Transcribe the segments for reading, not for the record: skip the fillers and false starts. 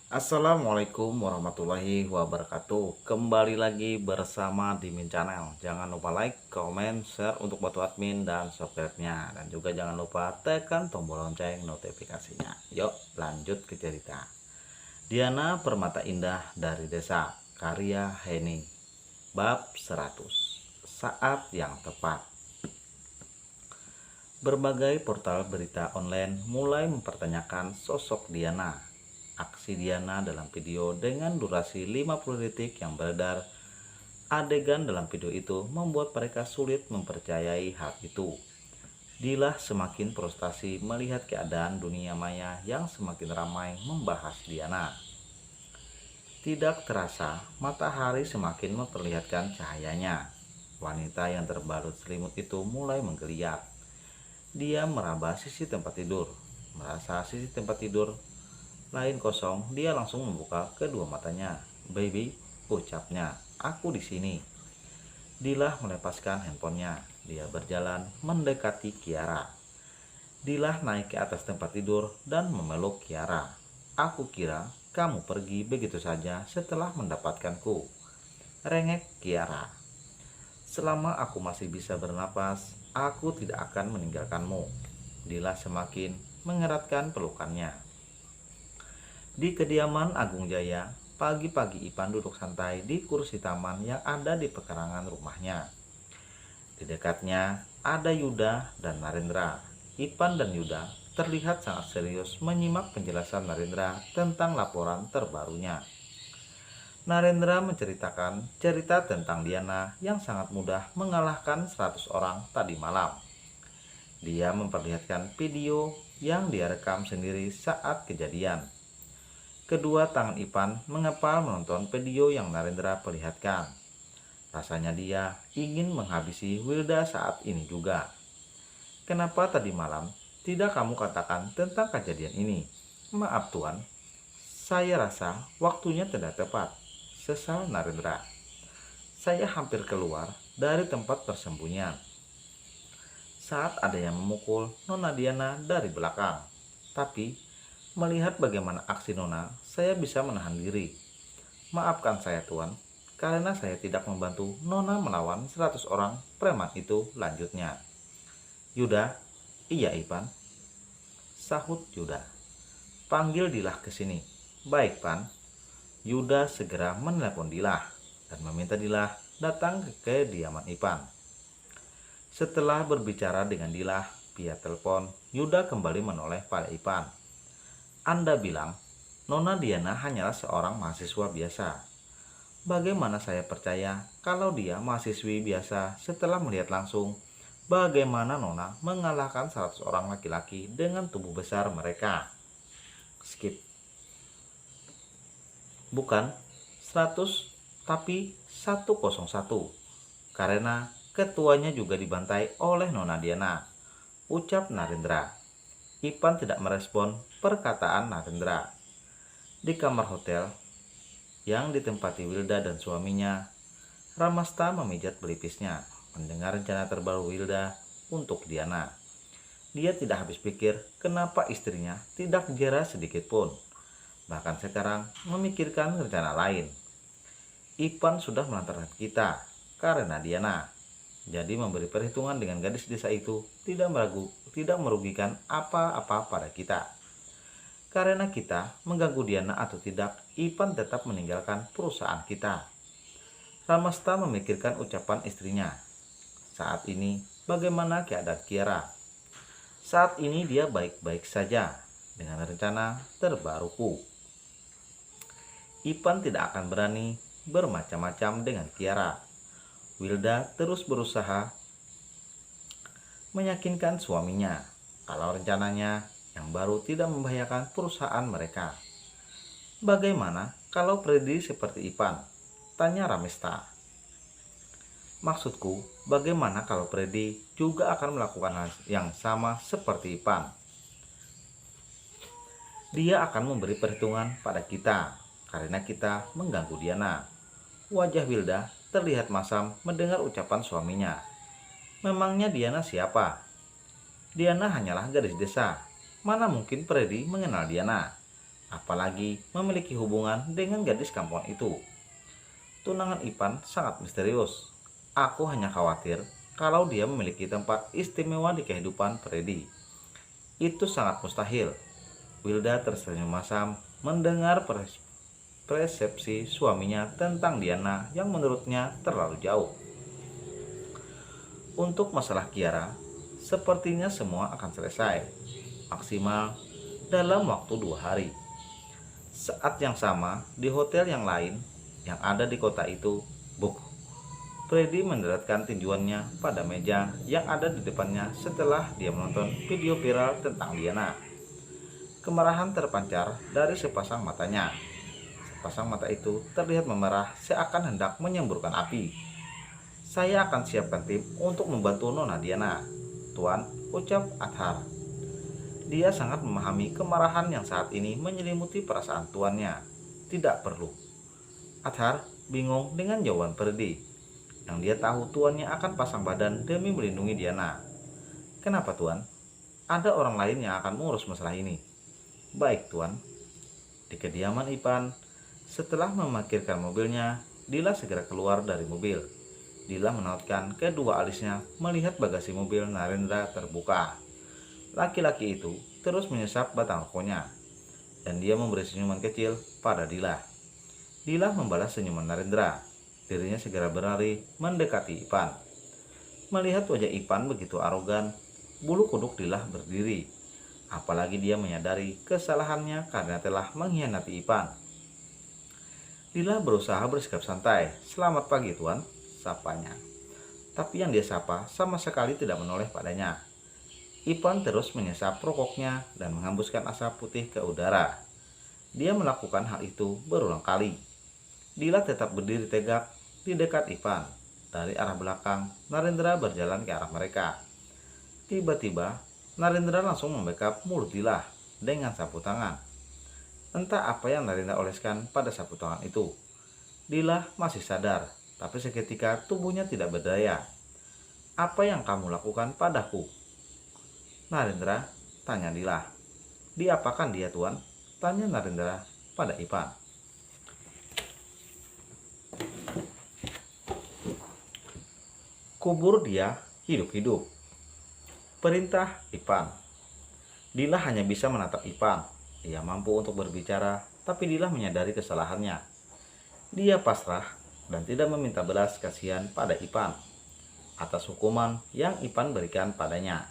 Assalamualaikum warahmatullahi wabarakatuh. Kembali lagi bersama Dimin Channel. Jangan lupa like, comment, share untuk bantu admin dan subscribe-nya. Dan juga jangan lupa tekan tombol lonceng notifikasinya. Yuk lanjut ke cerita. Diana Permata Indah dari Desa, karya Heni. Bab 100. Saat yang tepat. Berbagai portal berita online mulai mempertanyakan sosok Diana. Aksi Diana dalam video dengan durasi 50 detik yang beredar. Adegan dalam video itu membuat mereka sulit mempercayai hal itu. Dilah semakin frustasi melihat keadaan dunia maya yang semakin ramai membahas Diana. Tidak terasa, matahari semakin memperlihatkan cahayanya. Wanita yang terbalut selimut itu mulai menggeliat. Dia meraba sisi tempat tidur. Merasa sisi tempat tidur lain kosong, dia langsung membuka kedua matanya. "Baby," ucapnya, "aku di sini." Dilah melepaskan handphonenya. Dia berjalan mendekati Kiara. Dilah naik ke atas tempat tidur dan memeluk Kiara. "Aku kira kamu pergi begitu saja setelah mendapatkanku," rengek Kiara. "Selama aku masih bisa bernapas, aku tidak akan meninggalkanmu." Dilah semakin mengeratkan pelukannya. Di kediaman Agung Jaya, pagi-pagi Ipan duduk santai di kursi taman yang ada di pekarangan rumahnya. Di dekatnya ada Yuda dan Narendra. Ipan dan Yuda terlihat sangat serius menyimak penjelasan Narendra tentang laporan terbarunya. Narendra menceritakan cerita tentang Diana yang sangat mudah mengalahkan 100 orang tadi malam. Dia memperlihatkan video yang dia rekam sendiri saat kejadian. Kedua tangan Ipan mengepal menonton video yang Narendra perlihatkan. Rasanya dia ingin menghabisi Wilda saat ini juga. "Kenapa tadi malam tidak kamu katakan tentang kejadian ini?" "Maaf Tuan, saya rasa waktunya tidak tepat," sesal Narendra. "Saya hampir keluar dari tempat persembunyian saat ada yang memukul Nona Diana dari belakang. Tapi melihat bagaimana aksi Nona, saya bisa menahan diri. Maafkan saya Tuan, karena saya tidak membantu Nona melawan 100 orang preman itu," lanjutnya. "Yuda." "Iya Ipan," sahut Yuda. "Panggil Dilah ke sini." "Baik Pan." Yuda segera menelepon Dilah dan meminta Dilah datang ke kediaman Ipan. Setelah berbicara dengan Dilah via telepon, Yuda kembali menoleh pada Ipan. "Anda bilang Nona Diana hanyalah seorang mahasiswa biasa. Bagaimana saya percaya kalau dia mahasiswi biasa setelah melihat langsung bagaimana Nona mengalahkan 100 orang laki-laki dengan tubuh besar mereka?" Skip. "Bukan 100, tapi 101. Karena ketuanya juga dibantai oleh Nona Diana," ucap Narendra. Ipan tidak merespon perkataan Narendra. Di kamar hotel yang ditempati Wilda dan suaminya, Ramasta memijat pelipisnya mendengar rencana terbaru Wilda untuk Diana. Dia tidak habis pikir kenapa istrinya tidak jera sedikit pun. Bahkan sekarang memikirkan rencana lain. "Ipan sudah melantarkan kita karena Diana. Jadi memberi perhitungan dengan gadis desa itu tidak merugikan apa-apa pada kita. Karena kita mengganggu Diana atau tidak, Ipan tetap meninggalkan perusahaan kita." Ramasta memikirkan ucapan istrinya. Saat ini bagaimana keadaan Kiara? Saat ini dia baik-baik saja dengan rencana terbaruku. Ipan tidak akan berani bermacam-macam dengan Kiara. Wilda terus berusaha meyakinkan suaminya kalau rencananya yang baru tidak membahayakan perusahaan mereka. "Bagaimana kalau Freddy seperti Ipan?" tanya Ramesta. "Maksudku, bagaimana kalau Freddy juga akan melakukan hal yang sama seperti Ipan? Dia akan memberi perhitungan pada kita karena kita mengganggu Diana." Wajah Wilda terlihat masam mendengar ucapan suaminya. Memangnya Diana siapa? Diana hanyalah gadis desa. Mana mungkin Freddy mengenal Diana? apalagi memiliki hubungan dengan gadis kampungan itu. Tunangan Ipan sangat misterius. Aku hanya khawatir kalau dia memiliki tempat istimewa di kehidupan Freddy. Itu sangat mustahil. Wilda tersenyum masam mendengar persepsi suaminya tentang Diana yang menurutnya terlalu jauh. Untuk masalah Kiara, sepertinya semua akan selesai, maksimal dalam waktu 2 hari. Saat yang sama, di hotel yang lain yang ada di kota itu, Buk. Freddy mendaratkan tinjuannya pada meja yang ada di depannya setelah dia menonton video viral tentang Diana. Kemarahan terpancar dari sepasang matanya. Sepasang mata itu terlihat memerah seakan hendak menyemburkan api. Saya akan siapkan tim untuk membantu Nona Diana, Tuan, ucap Athar. Dia sangat memahami kemarahan yang saat ini menyelimuti perasaan tuannya. Tidak perlu. Athar bingung dengan jawaban Freddy, yang dia tahu tuannya akan pasang badan demi melindungi Diana. Kenapa, Tuan? Ada orang lain yang akan mengurus masalah ini. Baik, Tuan. Di kediaman Ipan, setelah memarkirkan mobilnya, Dila segera keluar dari mobil. Dila menautkan kedua alisnya melihat bagasi mobil Narendra terbuka. Laki-laki itu terus menyesap batang rokoknya, dan dia memberi senyuman kecil pada Dila. Dila membalas senyuman Narendra. Dirinya segera berlari mendekati Ipan. Melihat wajah Ipan begitu arogan, bulu kuduk Dila berdiri. Apalagi dia menyadari kesalahannya karena telah mengkhianati Ipan. Dila berusaha bersikap santai. Selamat pagi, Tuan, sapanya. Tapi yang dia sapa sama sekali tidak menoleh padanya. Ipan terus menyesap rokoknya dan menghembuskan asap putih ke udara. Dia melakukan hal itu berulang kali. Dila tetap berdiri tegak di dekat Ipan. Dari arah belakang, Narendra berjalan ke arah mereka. Tiba-tiba, Narendra langsung membekap mulut Dila dengan sapu tangan. Entah apa yang Narendra oleskan pada sapu tangan itu. Dila masih sadar, tapi seketika tubuhnya tidak berdaya. Apa yang kamu lakukan padaku? Narendra, tanya Dila. Diapakan dia, Tuan? Tanya Narendra pada Ipan. Kubur dia hidup-hidup. Perintah Ipan. Dila hanya bisa menatap Ipan. Ia mampu untuk berbicara, tapi Dila menyadari kesalahannya. Dia pasrah dan tidak meminta belas kasihan pada Ipan atas hukuman yang Ipan berikan padanya.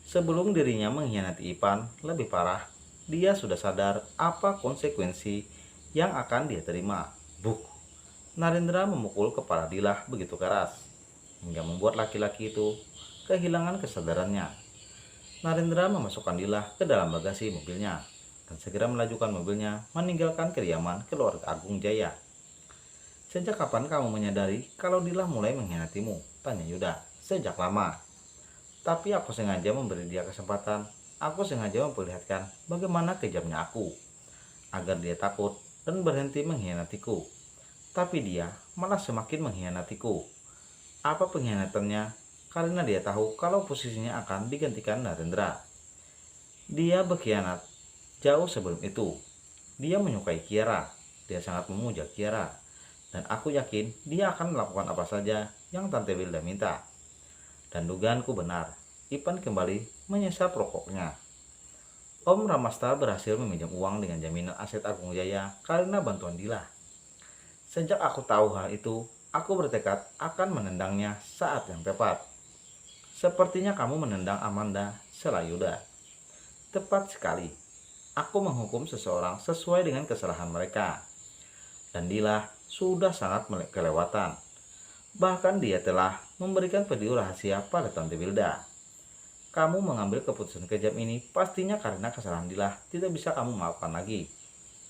Sebelum dirinya mengkhianati Ipan, lebih parah, dia sudah sadar apa konsekuensi yang akan dia terima. Buk. Narendra memukul kepala Dila begitu keras, hingga membuat laki-laki itu kehilangan kesadarannya. Narendra memasukkan Dila ke dalam bagasi mobilnya, dan segera melajukan mobilnya meninggalkan kediaman keluarga Agung Jaya. Sejak kapan kamu menyadari kalau Dila mulai mengkhianatimu? Tanya Yuda. Sejak lama. Tapi aku sengaja memberi dia kesempatan. Aku sengaja memperlihatkan bagaimana kejamnya aku, agar dia takut dan berhenti mengkhianatiku. Tapi dia malah semakin mengkhianatiku. Apa pengkhianatannya? Karena dia tahu kalau posisinya akan digantikan Narendra. Dia berkhianat jauh sebelum itu. Dia menyukai Kiara. Dia sangat memuja Kiara. Dan aku yakin dia akan melakukan apa saja yang Tante Wilda minta. Dan dugaanku benar. Ipan kembali menyesap rokoknya. Om Ramasta berhasil meminjam uang dengan jaminan aset Agung Jaya karena bantuan Dila. Sejak aku tahu hal itu, aku bertekad akan menendangnya saat yang tepat. Sepertinya kamu menendang Amanda Selayuda. Tepat sekali. Aku menghukum seseorang sesuai dengan kesalahan mereka. Dan Dila sudah sangat kelewatan. Bahkan dia telah memberikan video rahasia pada Tante Wilda. Kamu mengambil keputusan kejam ini pastinya karena kesalahan Dila tidak bisa kamu maafkan lagi.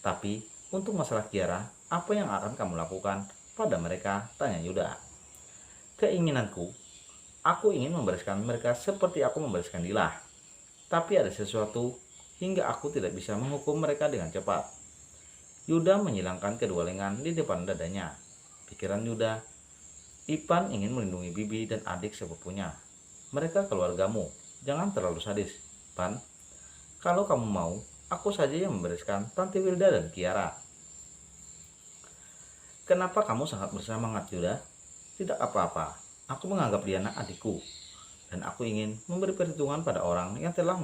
Tapi untuk masalah Kiara, apa yang akan kamu lakukan pada mereka? Tanya Yuda. Keinginanku, aku ingin membereskan mereka seperti aku membereskan Dila. Tapi ada sesuatu hingga aku tidak bisa menghukum mereka dengan cepat. Yuda menyilangkan kedua lengan di depan dadanya. Pikiran Yuda, Ipan ingin melindungi bibi dan adik sepupunya. Mereka keluargamu. Jangan terlalu sadis, Pan. Kalau kamu mau, Aku saja yang membereskan Tante Wilda dan Kiara. Kenapa kamu sangat bersemangat, Yuda? Tidak apa-apa. Aku menganggap Diana adikku. Dan aku ingin memberi perhitungan pada orang yang telah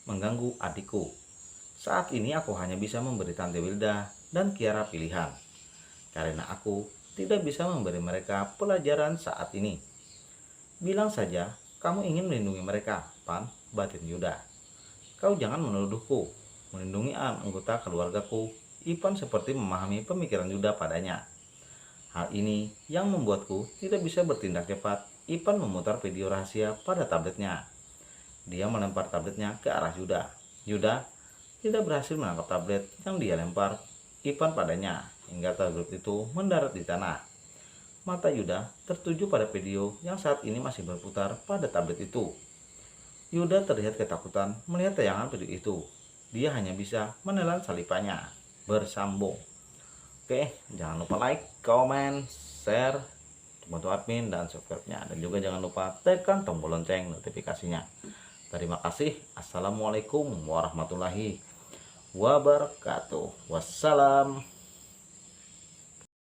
mengganggu adikku. Saat ini aku hanya bisa memberi Tante Wilda dan Kiara pilihan. Karena aku tidak bisa memberi mereka pelajaran saat ini. Bilang saja kamu ingin melindungi mereka, Pan, batin Yuda. Kau jangan menuduhku melindungi anggota keluargaku. Ipan seperti memahami pemikiran Yuda padanya. Hal ini yang membuatku tidak bisa bertindak cepat. Ipan memutar video rahasia pada tabletnya. Dia melempar tabletnya ke arah Yuda. Yuda tidak berhasil menangkap tablet yang dia lempar Ipan padanya hingga tablet itu mendarat di tanah. Mata Yuda tertuju pada video yang saat ini masih berputar pada tablet itu. Yuda terlihat ketakutan melihat tayangan video itu. Dia hanya bisa menelan salipannya bersambung. Oke, jangan lupa like, comment, share, bantu admin dan subscribe-nya. Dan juga jangan lupa tekan tombol lonceng notifikasinya. Terima kasih. Assalamualaikum warahmatullahi wabarakatuh. Wassalam.